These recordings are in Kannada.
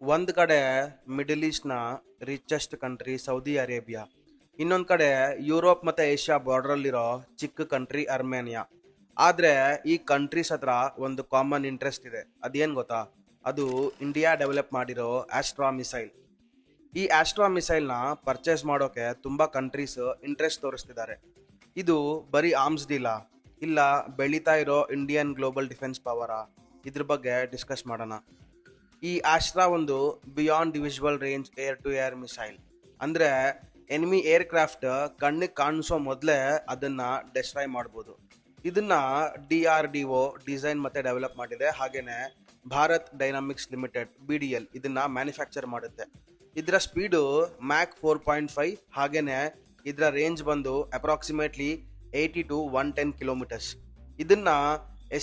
ಒಂದ್ ಕಡೆ ಮಿಡಲ್ ಈಸ್ಟ್ ನ ರಿಚೆಸ್ಟ್ ಕಂಟ್ರಿ ಸೌದಿ ಅರೇಬಿಯಾ, ಇನ್ನೊಂದ್ ಕಡೆ ಯುರೋಪ್ ಮತ್ತೆ ಏಷ್ಯಾ ಬಾರ್ಡರ್ ಅಲ್ಲಿರೋ ಚಿಕ್ಕ ಕಂಟ್ರಿ ಅರ್ಮೇನಿಯಾ. ಆದ್ರೆ ಈ ಕಂಟ್ರೀಸ್ ಹತ್ರ ಒಂದು ಕಾಮನ್ ಇಂಟ್ರೆಸ್ಟ್ ಇದೆ. ಅದೇನ್ ಗೊತ್ತಾ? ಅದು ಇಂಡಿಯಾ ಡೆವಲಪ್ ಮಾಡಿರೋ ಆಸ್ಟ್ರಾ ಮಿಸೈಲ್. ಈ ಆಸ್ಟ್ರಾ ಮಿಸೈಲ್ ನ ಪರ್ಚೇಸ್ ಮಾಡೋಕೆ ತುಂಬಾ ಕಂಟ್ರೀಸ್ ಇಂಟ್ರೆಸ್ಟ್ ತೋರಿಸ್ತಿದ್ದಾರೆ. ಇದು ಬರೀ ಆರ್ಮ್ಸ್ ಡೀಲಾ, ಇಲ್ಲ ಬೆಳೀತಾ ಇರೋ ಇಂಡಿಯನ್ ಗ್ಲೋಬಲ್ ಡಿಫೆನ್ಸ್ ಪವರಾ? ಇದ್ರ ಬಗ್ಗೆ ಡಿಸ್ಕಸ್ ಮಾಡೋಣ. ಈ ಆಸ್ಟ್ರಾ ಒಂದು beyond visual range air to air missile. ಅಂದ್ರೆ ಎನಿಮಿ ಏರ್ ಕ್ರಾಫ್ಟ್ ಕಣ್ಣಿಗೆ ಕಾಣಿಸೋ ಮೊದಲೇ ಅದನ್ನ ಡೆಸ್ಟ್ರಾಯ್ ಮಾಡ್ಬೋದು. ಇದನ್ನ DRDO ಡಿಸೈನ್ ಮತ್ತೆ ಡೆವಲಪ್ ಮಾಡಿದೆ. ಹಾಗೇನೆ ಭಾರತ್ ಡೈನಾಮಿಕ್ಸ್ ಲಿಮಿಟೆಡ್ BDL ಇದನ್ನ ಮ್ಯಾನುಫ್ಯಾಕ್ಚರ್ ಮಾಡುತ್ತೆ. ಇದರ ಸ್ಪೀಡು ಮ್ಯಾಕ್ 4.5. ಹಾಗೇನೆ ಇದರ ರೇಂಜ್ ಬಂದು ಅಪ್ರಾಕ್ಸಿಮೇಟ್ಲಿ 80 to 110 ಕಿಲೋಮೀಟರ್ಸ್. ಇದನ್ನ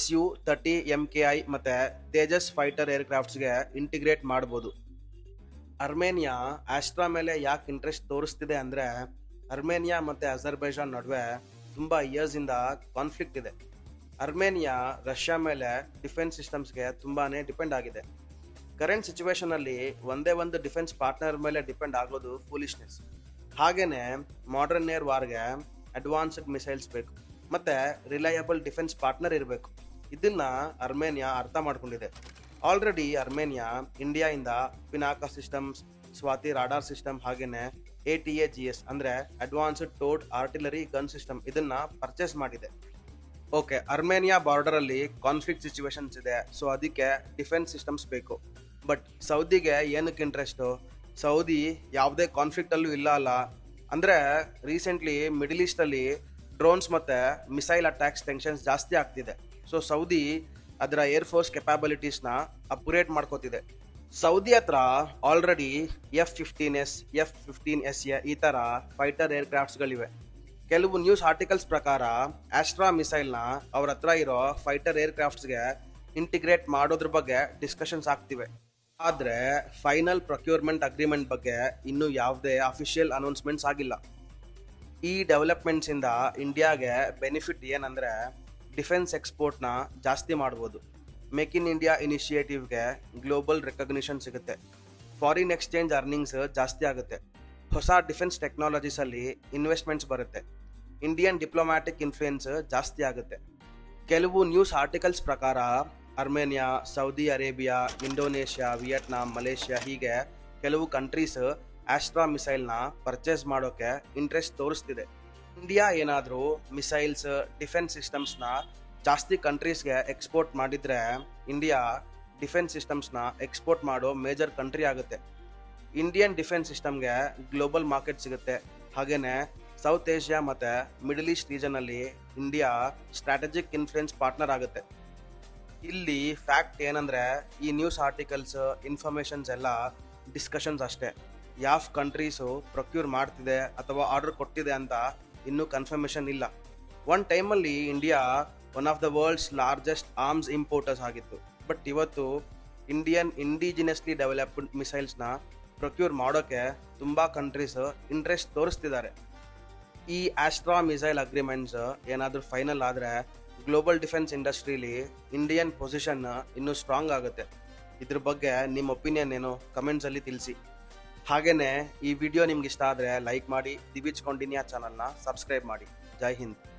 Su-30 MKI ಮತ್ತೆ ತೇಜಸ್ ಫೈಟರ್ ಏರ್ಕ್ರಾಫ್ಟ್ಸ್ಗೆ ಇಂಟಿಗ್ರೇಟ್ ಮಾಡ್ಬೋದು. ಅರ್ಮೇನಿಯಾ ಆಸ್ಟ್ರಾ ಮೇಲೆ ಯಾಕೆ ಇಂಟ್ರೆಸ್ಟ್ ತೋರಿಸ್ತಿದೆ ಅಂದ್ರೆ, ಅರ್ಮೇನಿಯಾ ಮತ್ತೆ ಅಜರ್ಬೈಜಾನ್ ನಡುವೆ ತುಂಬಾ ಇಯರ್ಸ್ ಇಂದ ಕಾನ್ಫ್ಲಿಕ್ಟ್ ಇದೆ. ಅರ್ಮೇನಿಯಾ ರಷ್ಯಾ ಮೇಲೆ ಡಿಫೆನ್ಸ್ ಸಿಸ್ಟಮ್ಸ್ಗೆ ತುಂಬಾನೇ ಡಿಪೆಂಡ್ ಆಗಿದೆ. ಕರೆಂಟ್ ಸಿಚುವೇಶನ್ ಅಲ್ಲಿ ಒಂದೇ ಒಂದು ಡಿಫೆನ್ಸ್ ಪಾರ್ಟ್ನರ್ ಮೇಲೆ ಡಿಪೆಂಡ್ ಆಗೋದು ಫೂಲಿಶ್ನೆಸ್. ಹಾಗೇನೆ ಮಾಡರ್ನ್ ಏರ್ ವಾರ್ಗೆ ಅಡ್ವಾನ್ಸ್ಡ್ ಮಿಸೈಲ್ಸ್ ಬೇಕು ಮತ್ತೆ ರಿಲಯಬಲ್ ಡಿಫೆನ್ಸ್ ಪಾರ್ಟ್ನರ್ ಇರಬೇಕು. ಇದನ್ನ ಅರ್ಮೇನಿಯಾ ಅರ್ಥ ಮಾಡ್ಕೊಂಡಿದೆ. ಆಲ್ರೆಡಿ ಅರ್ಮೇನಿಯಾ ಇಂಡಿಯಾ ಇಂದ Pinaka systems, Swathi radar system, ಹಾಗೇನೆ ATAGS ಅಂದ್ರೆ advanced towed artillery gun system ಇದನ್ನ ಪರ್ಚೇಸ್ ಮಾಡಿದೆ. ಓಕೆ, ಅರ್ಮೇನಿಯಾ ಬಾರ್ಡರ್ ಅಲ್ಲಿ ಕಾನ್ಫ್ಲಿಕ್ಟ್ ಸಿಚುವೇಶನ್ಸ್ ಇದೆ, ಸೊ ಅದಕ್ಕೆ ಡಿಫೆನ್ಸ್ ಸಿಸ್ಟಮ್ಸ್ ಬೇಕು. ಬಟ್ ಸೌದಿಗೆ ಏನಕ್ಕೆ ಇಂಟ್ರೆಸ್ಟ್? ಸೌದಿ ಯಾವುದೇ ಕಾನ್ಫ್ಲಿಕ್ಟ್ ಅಲ್ಲೂ ಇಲ್ಲ ಅಲ್ಲ. ಅಂದ್ರೆ ರೀಸೆಂಟ್ಲಿ ಮಿಡಲ್ ಈಸ್ಟ್ ಅಲ್ಲಿ ಡ್ರೋನ್ಸ್ ಮತ್ತೆ ಮಿಸೈಲ್ ಅಟ್ಯಾಕ್ಸ್ ಟೆನ್ಷನ್ಸ್ ಜಾಸ್ತಿ ಆಗ್ತಿದೆ. ಸೊ ಸೌದಿ ಅದರ ಏರ್ ಫೋರ್ಸ್ ಕೆಪಾಬಿಲಿಟೀಸ್ನ ಅಪ್ಗ್ರೇಡ್ ಮಾಡ್ಕೋತಿದೆ. ಸೌದಿ ಹತ್ರ ಆಲ್ರೆಡಿ F-15S, F-15SA ಈ ತರ ಫೈಟರ್ ಏರ್ಕ್ರಾಫ್ಟ್ಸ್ಗಳಿವೆ. ಕೆಲವು ನ್ಯೂಸ್ ಆರ್ಟಿಕಲ್ಸ್ ಪ್ರಕಾರ ಆಸ್ಟ್ರಾ ಮಿಸೈಲ್ನ ಅವ್ರ ಹತ್ರ ಇರೋ ಫೈಟರ್ ಏರ್ಕ್ರಾಫ್ಟ್ಸ್ಗೆ ಇಂಟಿಗ್ರೇಟ್ ಮಾಡೋದ್ರ ಬಗ್ಗೆ ಡಿಸ್ಕಷನ್ಸ್ ಆಗ್ತಿವೆ. ಆದ್ರೆ ಫೈನಲ್ ಪ್ರೊಕ್ಯೂರ್ಮೆಂಟ್ ಅಗ್ರಿಮೆಂಟ್ ಬಗ್ಗೆ ಇನ್ನೂ ಯಾವುದೇ ಅಫಿಷಿಯಲ್ ಅನೌನ್ಸ್ಮೆಂಟ್ಸ್ ಆಗಿಲ್ಲ. ಈ ಡೆವಲಪ್ಮೆಂಟ್ಸ್ ಇಂದ ಇಂಡಿಯಾಗೆ ಬೆನಿಫಿಟ್ ಏನಂದ್ರೆ, ಡಿಫೆನ್ಸ್ ಎಕ್ಸ್ಪೋರ್ಟ್ನ ಜಾಸ್ತಿ ಮಾಡ್ಬೋದು. ಮೇಕ್ ಇನ್ ಇಂಡಿಯಾ ಇನಿಷಿಯೇಟಿವ್ಗೆ ಗ್ಲೋಬಲ್ ರೆಕಗ್ನಿಷನ್ ಸಿಗುತ್ತೆ. ಫಾರಿನ್ ಎಕ್ಸ್ಚೇಂಜ್ ಅರ್ನಿಂಗ್ಸ್ ಜಾಸ್ತಿ ಆಗುತ್ತೆ. ಹೊಸ ಡಿಫೆನ್ಸ್ ಟೆಕ್ನಾಲಜೀಸ್ ಅಲ್ಲಿ ಇನ್ವೆಸ್ಟ್ಮೆಂಟ್ಸ್ ಬರುತ್ತೆ. ಇಂಡಿಯನ್ ಡಿಪ್ಲೊಮ್ಯಾಟಿಕ್ ಇನ್ಫ್ಲೂಯೆನ್ಸ್ ಜಾಸ್ತಿ ಆಗುತ್ತೆ. ಕೆಲವು ನ್ಯೂಸ್ ಆರ್ಟಿಕಲ್ಸ್ ಪ್ರಕಾರ Armenia, Saudi Arabia, Indonesia, Vietnam, Malaysia ಹೀಗೆ ಕೆಲವು ಕಂಟ್ರೀಸ್ ಆಸ್ಟ್ರಾ ಮಿಸೈಲ್ನ ಪರ್ಚೇಸ್ ಮಾಡೋಕೆ ಇಂಟ್ರೆಸ್ಟ್ ತೋರಿಸ್ತಿದೆ. ಇಂಡಿಯಾ ಏನಾದರೂ ಮಿಸೈಲ್ಸ್, ಡಿಫೆನ್ಸ್ ಸಿಸ್ಟಮ್ಸ್ನ ಜಾಸ್ತಿ ಕಂಟ್ರೀಸ್ಗೆ ಎಕ್ಸ್ಪೋರ್ಟ್ ಮಾಡಿದ್ರೆ ಇಂಡಿಯಾ ಡಿಫೆನ್ಸ್ ಸಿಸ್ಟಮ್ಸ್ನ ಎಕ್ಸ್ಪೋರ್ಟ್ ಮಾಡೋ ಮೇಜರ್ ಕಂಟ್ರಿ ಆಗುತ್ತೆ. ಇಂಡಿಯನ್ ಡಿಫೆನ್ಸ್ ಸಿಸ್ಟಮ್ಗೆ ಗ್ಲೋಬಲ್ ಮಾರ್ಕೆಟ್ ಸಿಗುತ್ತೆ. ಹಾಗೇನೆ ಸೌತ್ ಏಷ್ಯಾ ಮತ್ತೆ ಮಿಡಲ್ ಈಸ್ಟ್ ರೀಜನ್ ಅಲ್ಲಿ ಇಂಡಿಯಾ ಸ್ಟ್ರಾಟಜಿಕ್ ಇನ್ಫ್ಲುಯೆನ್ಸ್ ಪಾರ್ಟ್ನರ್ ಆಗುತ್ತೆ. ಇಲ್ಲಿ ಫ್ಯಾಕ್ಟ್ ಏನಂದ್ರೆ, ಈ ನ್ಯೂಸ್ ಆರ್ಟಿಕಲ್ಸ್, ಇನ್ಫಾರ್ಮೇಶನ್ಸ್ ಎಲ್ಲ ಡಿಸ್ಕಷನ್ಸ್ ಅಷ್ಟೇ. ಯಾವ ಕಂಟ್ರೀಸು ಪ್ರೊಕ್ಯೂರ್ ಮಾಡ್ತಿದೆ ಅಥವಾ ಆರ್ಡರ್ ಕೊಟ್ಟಿದೆ ಅಂತ ಇನ್ನೂ ಕನ್ಫರ್ಮೇಷನ್ ಇಲ್ಲ. ಒನ್ ಟೈಮಲ್ಲಿ India one of the world's largest arms importers ಆಗಿತ್ತು. ಬಟ್ ಇವತ್ತು ಇಂಡಿಯನ್ ಇಂಡಿಜಿನಸ್ಲಿ ಡೆವಲಪ್ಡ್ ಮಿಸೈಲ್ಸ್ನ ಪ್ರೊಕ್ಯೂರ್ ಮಾಡೋಕ್ಕೆ ತುಂಬ ಕಂಟ್ರೀಸ್ ಇಂಟ್ರೆಸ್ಟ್ ತೋರಿಸ್ತಿದ್ದಾರೆ. ಈ ಆಸ್ಟ್ರಾ ಮಿಸೈಲ್ ಅಗ್ರಿಮೆಂಟ್ಸ್ ಏನಾದರೂ ಫೈನಲ್ ಆದರೆ ಗ್ಲೋಬಲ್ ಡಿಫೆನ್ಸ್ ಇಂಡಸ್ಟ್ರೀಲಿ ಇಂಡಿಯನ್ ಪೊಸಿಷನ್ ಇನ್ನೂ ಸ್ಟ್ರಾಂಗ್ ಆಗುತ್ತೆ. ಇದ್ರ ಬಗ್ಗೆ ನಿಮ್ಮ ಒಪಿನಿಯನ್ ಏನು ಕಮೆಂಟ್ಸಲ್ಲಿ ತಿಳಿಸಿ. ಹಾಗೇನೆ ಈ ವಿಡಿಯೋ ನಿಮ್ಗೆ ಇಷ್ಟ ಆದರೆ ಲೈಕ್ ಮಾಡಿ, ದಿವಿಜ್ ಕೌಂಡಿನ್ಯಾ ಚಾನಲ್ನ ಸಬ್ಸ್ಕ್ರೈಬ್ ಮಾಡಿ. ಜೈ ಹಿಂದ್.